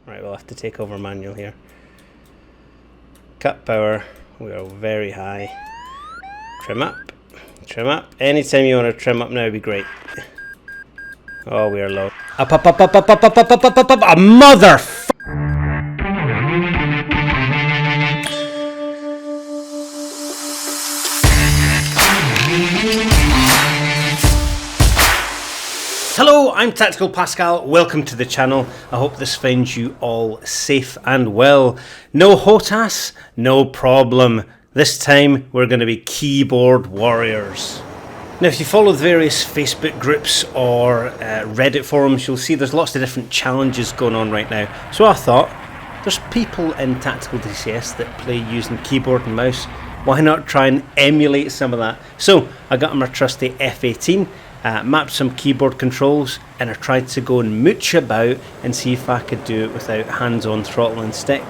Right, we'll have to take over manual here. Cut power, we are very high. Trim up, trim up. Anytime you want to trim up now would be great. Oh, we are low. Up, up, up, up, up, up, up, up, up, up, up, up, a mother. Hello, I'm Tactical Pascal. Welcome to the channel. I hope this finds you all safe and well. No Hotas, no problem. This time we're going to be keyboard warriors. Now, if you follow the various Facebook groups or Reddit forums, you'll see there's lots of different challenges going on right now. So I thought, there's people in Tactical DCS that play using keyboard and mouse. Why not try and emulate some of that? So I got my trusty F18. Mapped some keyboard controls, and I tried to go and mooch about and see if I could do it without hands-on throttle and stick.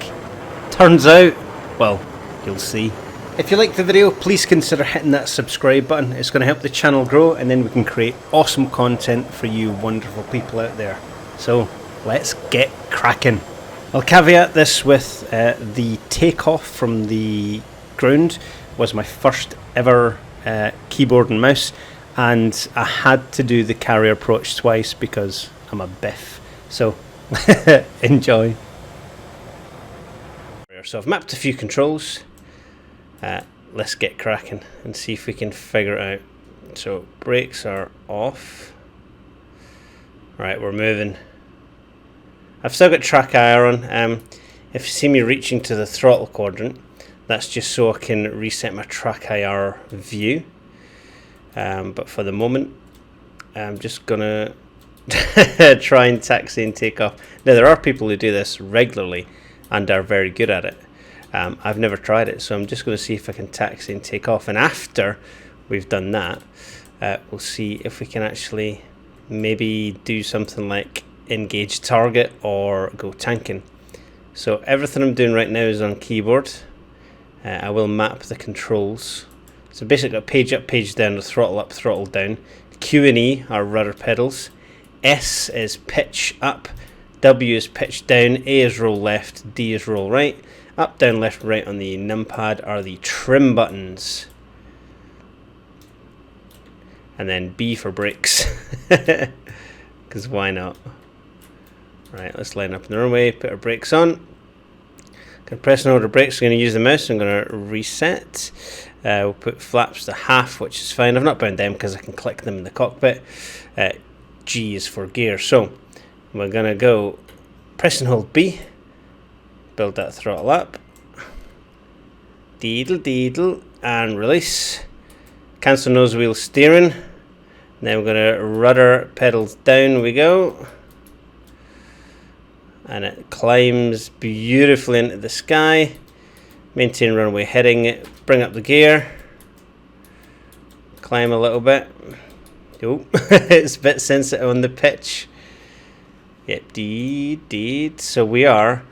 Turns out, well, you'll see. If you like the video, please consider hitting that subscribe button. It's going to help the channel grow, and then we can create awesome content for you wonderful people out there. So let's get cracking. I'll caveat this with the takeoff from the ground was my first ever keyboard and mouse. And I had to do the carrier approach twice because I'm a biff. So, enjoy. So I've mapped a few controls. Let's get cracking and see if we can figure it out. So, brakes are off. Right, we're moving. I've still got track IR on. If you see me reaching to the throttle quadrant, that's just so I can reset my track IR view. But for the moment, I'm just gonna try and taxi and take off. Now, there are people who do this regularly and are very good at it. I've never tried it, so I'm just going to see if I can taxi and take off. And after we've done that, we'll see if we can actually maybe do something like engage target or go tanking. So everything I'm doing right now is on keyboard. I will map the controls. So basically, page up, page down, the throttle up, throttle down. Q and E are rudder pedals. S is pitch up. W is pitch down. A is roll left. D is roll right. Up, down, left, right on the numpad are the trim buttons. And then B for brakes. Because why not? Right, let's line up in the runway, put our brakes on. Going to press and hold the brakes. I'm going to use the mouse. I'm going to reset. We'll put flaps to half, which is fine. I've not bound them because I can click them in the cockpit. G is for gear. So we're going to go press and hold B. Build that throttle up. Deedle, deedle, and release. Cancel nose wheel steering. Then we're going to rudder pedals down we go. And it climbs beautifully into the sky. Maintain runway heading, bring up the gear, climb a little bit. Oh, it's a bit sensitive on the pitch. Yep, deed. So we are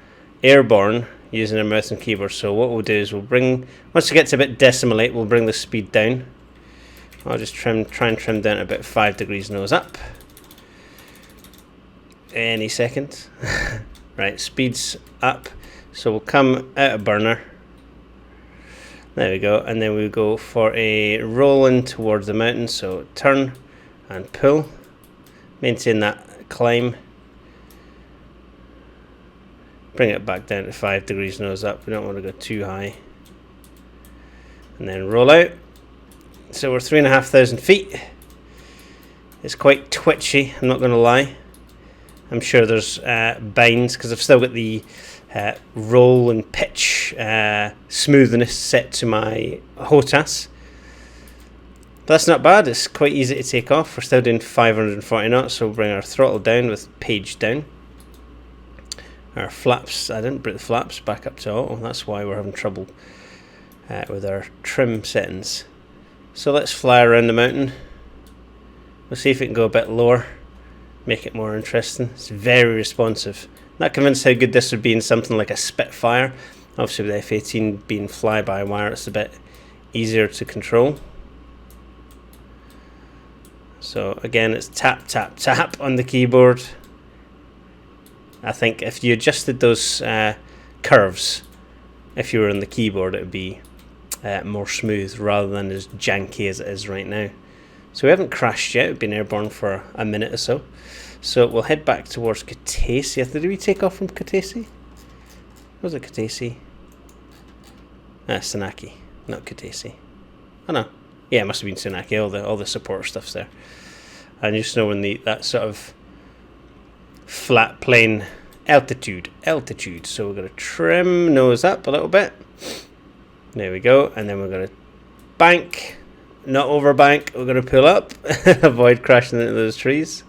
airborne using our mouse and keyboard. So what we'll do is we'll bring, once it gets a bit decimate, we'll bring the speed down. I'll just try and trim down to about 5 degrees nose up. Any second. Right, speed's up. So we'll come out of burner. There we go, and then we go for a roll in towards the mountain, so turn and pull, maintain that climb, bring it back down to 5 degrees nose up, we don't want to go too high, and then roll out. So we're 3,500 feet, it's quite twitchy, I'm not going to lie. I'm sure there's binds, because I've still got the roll and pitch smoothness set to my Hotas. But that's not bad, it's quite easy to take off. We're still doing 540 knots, so we'll bring our throttle down with page down. Our flaps, I didn't bring the flaps back up to auto, that's why we're having trouble with our trim settings. So let's fly around the mountain. We'll see if we can go a bit lower, make it more interesting. It's very responsive. Not convinced how good this would be in something like a Spitfire. Obviously with F18 being fly-by-wire, it's a bit easier to control. So again, it's tap, tap, tap on the keyboard. I think if you adjusted those curves, if you were on the keyboard, it would be more smooth rather than as janky as it is right now. So we haven't crashed yet. We've been airborne for a minute or so. So we'll head back towards Kutaisi. Did we take off from Kutaisi? Was it Kutaisi? Sanaki, not Kutaisi. Oh no. Yeah, it must have been Sanaki. All the support stuff's there. And you just know when that sort of flat plane altitude. So we're going to trim nose up a little bit. There we go. And then we're going to bank. Not over bank, we're going to pull up, avoid crashing into those trees.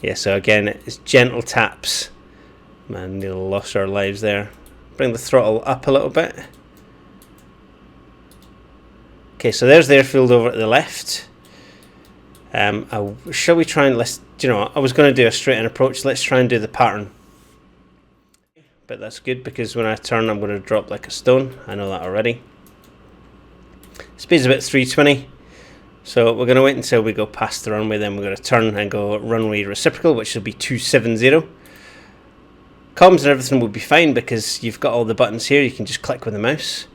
Yeah, so again, it's gentle taps. Man, nearly lost our lives there. Bring the throttle up a little bit. Okay, so there's the airfield over at the left. Shall we try and, I was going to do a straight-in approach. Let's try and do the pattern. But that's good because when I turn, I'm going to drop like a stone. I know that already. Speed's about 320, so we're going to wait until we go past the runway, then we're going to turn and go runway reciprocal, which will be 270. Comms and everything will be fine because you've got all the buttons here, you can just click with the mouse.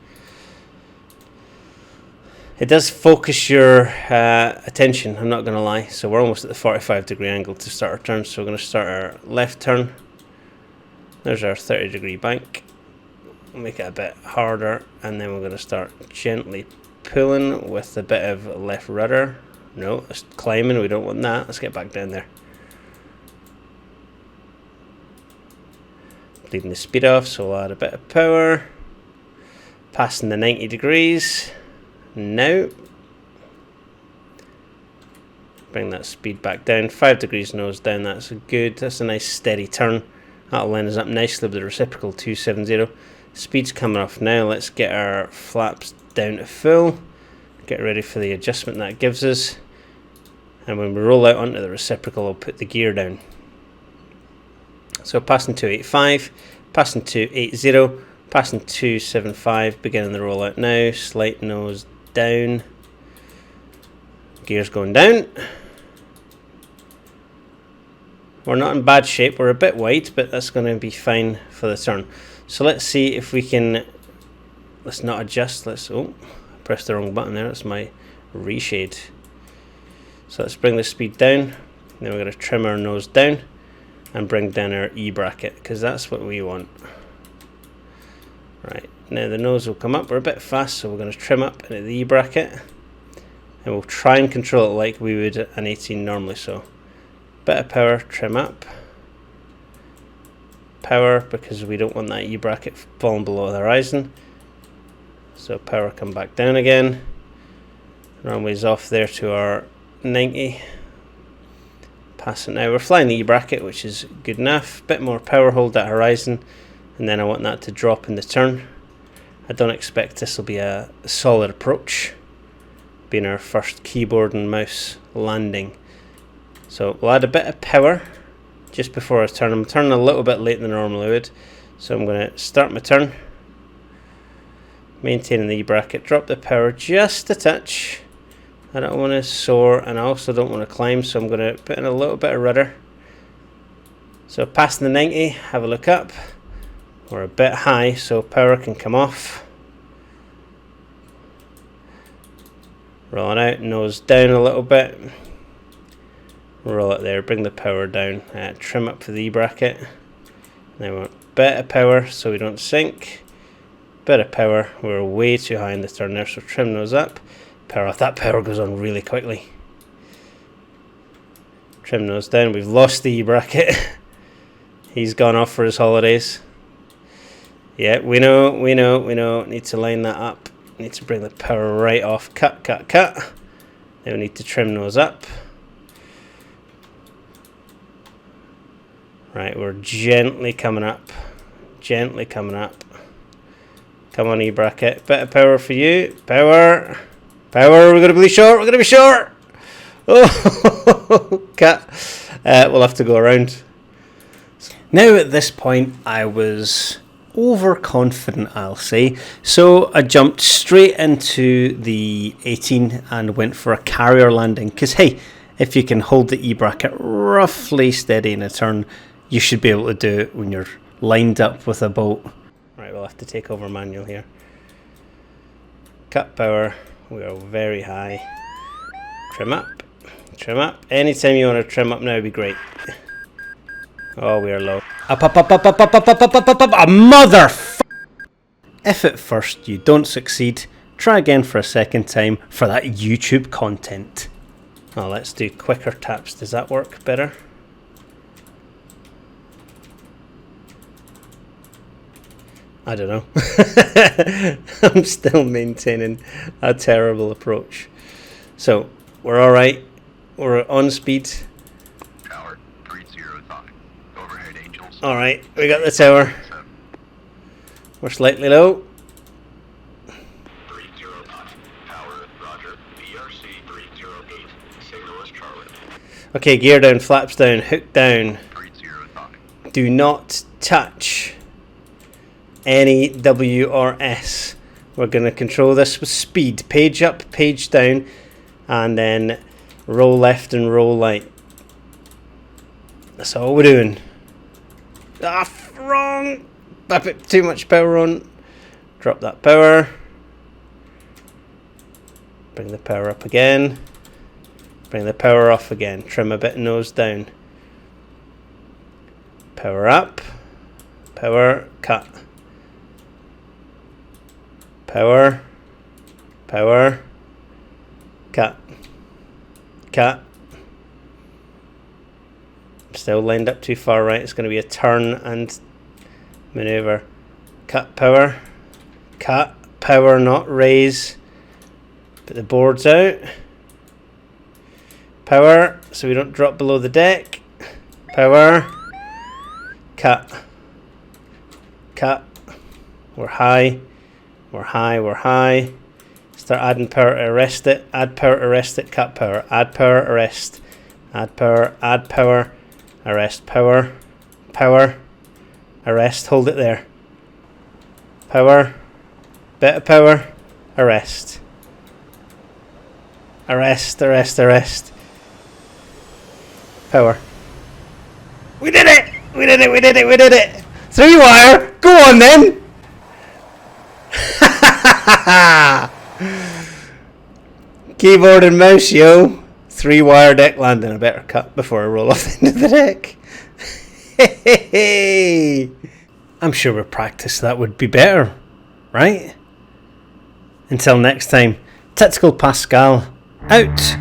It does focus your attention, I'm not going to lie, so we're almost at the 45-degree angle to start our turn, so we're going to start our left turn. There's our 30-degree bank. We'll make it a bit harder, and then we're going to start gently pulling with a bit of left rudder. No, it's climbing, we don't want that. Let's get back down there. Leaving the speed off, so we'll add a bit of power. Passing the 90 degrees. Now. Bring that speed back down. 5 degrees nose down, that's good. That's a nice steady turn. That'll line us up nicely with the reciprocal 270. Speed's coming off now. Let's get our flaps down to full. Get ready for the adjustment that gives us. And when we roll out onto the reciprocal, I'll put the gear down. So passing 285, passing 280, passing 275, beginning the rollout now. Slight nose down. Gear's going down. We're not in bad shape. We're a bit wide, but that's going to be fine for the turn. So let's see if we can, let's not adjust, I pressed the wrong button there, that's my reshade. So let's bring the speed down, then we're going to trim our nose down and bring down our E bracket, because that's what we want. Right, now the nose will come up, we're a bit fast, so we're going to trim up into the E bracket, and we'll try and control it like we would an 18 normally, so bit of power, trim up. Power, because we don't want that E bracket falling below the horizon. So power, come back down again. Runway's off there to our 90. Passing now. We're flying the E bracket, which is good enough. Bit more power, hold that horizon, and then I want that to drop in the turn. I don't expect this will be a solid approach, being our first keyboard and mouse landing. So we'll add a bit of power just before I turn. I'm turning a little bit later than I normally would, so I'm going to start my turn, maintaining the E bracket, drop the power just a touch. I don't want to soar, and I also don't want to climb, so I'm going to put in a little bit of rudder. So passing the 90, have a look up. We're a bit high, so power can come off. Rolling out, nose down a little bit. Roll it there, bring the power down, trim up for the E bracket. Now we want a bit of power so we don't sink. Bit of power, we're way too high in the turn there, so trim those up. Power off, that power goes on really quickly. Trim those down, we've lost the E bracket. He's gone off for his holidays. Yeah, we know, need to line that up. Need to bring the power right off, cut. Then we need to trim those up. Right, we're gently coming up. Come on, E bracket. Bit of power for you. Power. We're going to be short. Oh, cut. We'll have to go around. Now at this point, I was overconfident, I'll say. So I jumped straight into the 18 and went for a carrier landing. Because, hey, if you can hold the E bracket roughly steady in a turn, you should be able to do it when you're lined up with a boat. Right, we'll have to take over manual here. Cut power, we are very high. Trim up, trim up. Anytime you want to trim up now would be great. Oh, we are low. Up, up, up, up, up, up, up, up, up, up, up, up, a mother. If at first you don't succeed, try again for a second time for that YouTube content. Oh, let's do quicker taps. Does that work better? I don't know. I'm still maintaining a terrible approach. So, we're alright. We're on speed. Tower 305. Overhead Angels. Alright, we got the tower. We're slightly low. 309. Tower, roger. VRC 308. Signal is Charlie. Okay, gear down, flaps down, hook down. 305. Do not touch any W or S. We're going to control this with speed. Page up, page down, and then roll left and roll right. That's all we're doing. Ah, wrong! I put too much power on. Drop that power. Bring the power up again. Bring the power off again. Trim a bit nose down. Power up. Power, cut. Power, power, cut, cut. Still lined up too far right. It's going to be a turn and maneuver. Cut, power, cut, power, not raise. Put the boards out. Power, so we don't drop below the deck. Power, cut, cut. We're high. We're high, we're high. Start adding power to arrest it. Add power to arrest it. Cut power. Add power, arrest. Add power, arrest, power. Power, arrest. Hold it there. Power. Bit of power. Arrest. Arrest, arrest, arrest. Power. We did it! We did it, we did it, we did it! 3 wire! Go on then! Keyboard and mouse, yo. 3 wire deck landing. I better cut before I roll off the end of the deck. I'm sure with practice that would be better, right? Until next time, Tactical Pascale out.